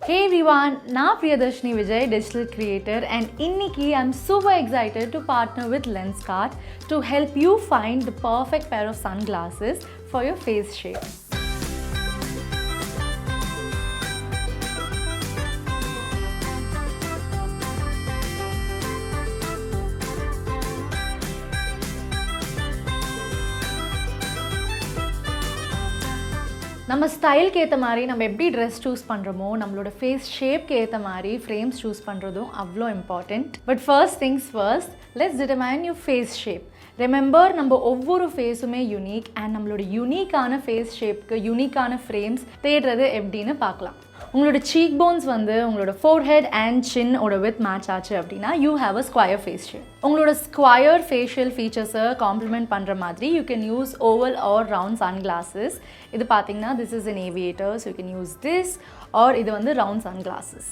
Hey everyone, நான் Priyadarshini Vijay, digital creator, and இன்னைக்கு I'm super excited to partner with Lenskart to help you find the perfect pair of sunglasses for your face shape. நம்ம ஸ்டைலுக்கு ஏற்ற மாதிரி நம்ம எப்படி dress choose பண்ணுறோமோ நம்மளோட ஃபேஸ் ஷேப்க்கு ஏற்ற மாதிரி ஃப்ரேம்ஸ் சூஸ் பண்ணுறதும் அவ்வளோ important. But first things first, let's determine your face shape. Remember, நம்ம ஒவ்வொரு ஃபேஸுமே யூனிக் அண்ட் நம்மளோட யூனிக்கான ஃபேஸ் ஷேப்க்கு யூனிக்கான ஃப்ரேம்ஸ் தேடுறது எப்படின்னு பார்க்கலாம். உங்களோட சீக் போன்ஸ் வந்து உங்களோட ஃபோர்ஹெட் அண்ட் சின் ஓட வித் மேட்ச் ஆச்சு அப்படின்னா you have a square face shape. உங்களோட ஸ்கொயர் ஃபேஷியல் ஃபீச்சர்ஸை காம்ப்ளிமெண்ட் பண்ணுற மாதிரி you can use oval or round sunglasses. இது பார்த்தீங்கன்னா this is an aviator, so you can use this, or இது வந்து ரவுண்ட் சன் கிளாஸஸ்.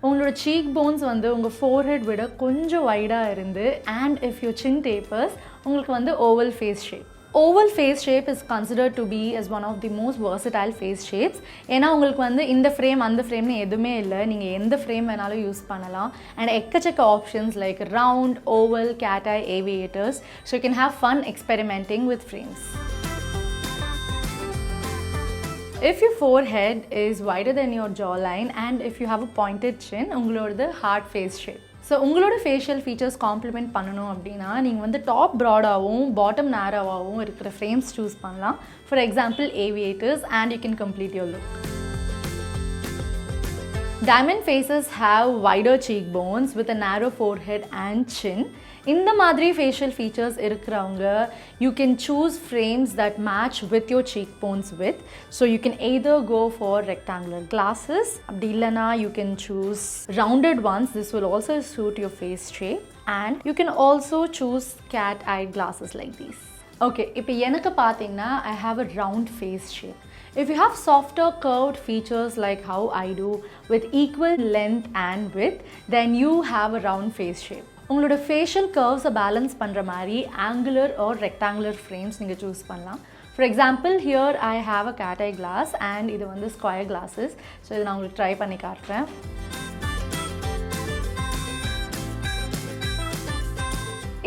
உங்களோட சீக் போன்ஸ் வந்து உங்கள் ஃபோர்ஹெட் விட கொஞ்சம் வைடாக இருந்து and if you chin tapers உங்களுக்கு வந்து oval face shape. Oval face shape is considered to be as one of the most versatile face shapes. ஏன்னா உங்களுக்கு வந்து இந்த ஃப்ரேம் அந்த ஃப்ரேம்னு எதுவுமே இல்லை, நீங்கள் எந்த ஃப்ரேம் வேணாலும் யூஸ் பண்ணலாம். அண்ட் எக்கச்சக்க options like round, oval, cat eye, aviators, so you can have fun experimenting with frames. If your forehead is wider than your jawline and if you have a pointed chin, உங்களோடது hard face shape. So உங்களோட facial features complement பண்ணணும் அப்படின்னா நீங்கள் வந்து top ப்ராடாகவும் bottom நேரோவாகவும் இருக்கிற frames choose பண்ணலாம். For example aviators, and you can complete your look. Diamond faces have wider cheekbones with a narrow forehead and chin. இந்த மாதிரி facial features இருக்கிறவங்க you can choose frames that match with your cheekbones width. So you can either go for rectangular glasses, அப்படி இல்லைனா you can choose rounded ones. This will also suit your face shape, and you can also choose cat-eye glasses like these. Okay, இப்போ எனக்கு பார்த்தீங்கன்னா I have a round face shape. If you have softer curved features like how I do with equal length and width, then you have a round face shape. உங்களோட facial curves-ஐ balance பண்ணுற மாதிரி angular or rectangular frames நீங்கள் choose பண்ணலாம். For example, here I have a cat eye glass and இது வந்து square glasses. So இதை நான் உங்களுக்கு ட்ரை பண்ணி காட்டுறேன்.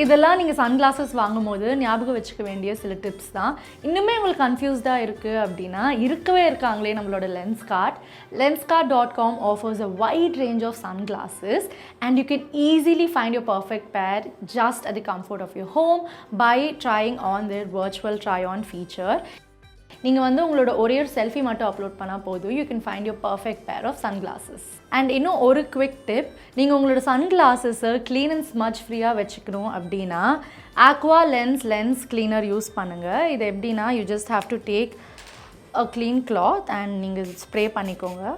இதெல்லாம் நீங்கள் சன்கிளாஸஸ் வாங்கும் போது ஞாபகம் வச்சுக்க வேண்டிய சில டிப்ஸ் தான். இன்னுமே உங்களுக்கு கன்ஃபியூஸ்டாக இருக்குது அப்படின்னா இருக்கவே இருக்காங்களே நம்மளோட Lenskart. Lenskart.com offers a wide range of sunglasses and you can easily find your perfect pair just at the comfort of your home by trying on their virtual try-on feature. நீங்கள் வந்து உங்களோட ஒரே ஒரு செல்ஃபி மட்டும் upload பண்ணால் போதும், you can find your perfect pair of sunglasses. And இன்னும் ஒரு குவிக் டிப், நீங்கள் உங்களோட சன்கிளாஸஸை க்ளீன் அண்ட் ஸ்மட்ச் ஃப்ரீயாக வச்சுக்கணும் அப்படின்னா ஆக்வா லென்ஸ் கிளீனர் யூஸ் பண்ணுங்கள். இது எப்படின்னா you just have to take a clean cloth and நீங்கள் ஸ்ப்ரே பண்ணிக்கோங்க.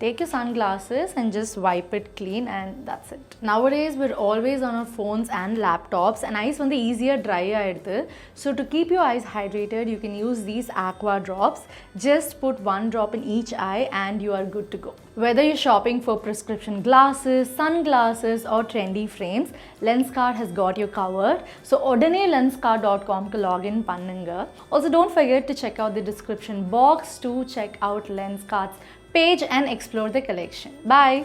Take your sunglasses and just wipe it clean, and that's it. Nowadays we're always on our phones and laptops and eyes வந்து easier dry ஆயிடுது. So to keep your eyes hydrated, you can use these aqua drops. Just put one drop in each eye and you are good to go. Whether you're shopping for prescription glasses, sunglasses or trendy frames, Lenskart has got you covered. So உடனே lenskart.com க்கு login பண்ணுங்க. Also don't forget to check out the description box to check out Lenskart's page and explore the collection. Bye!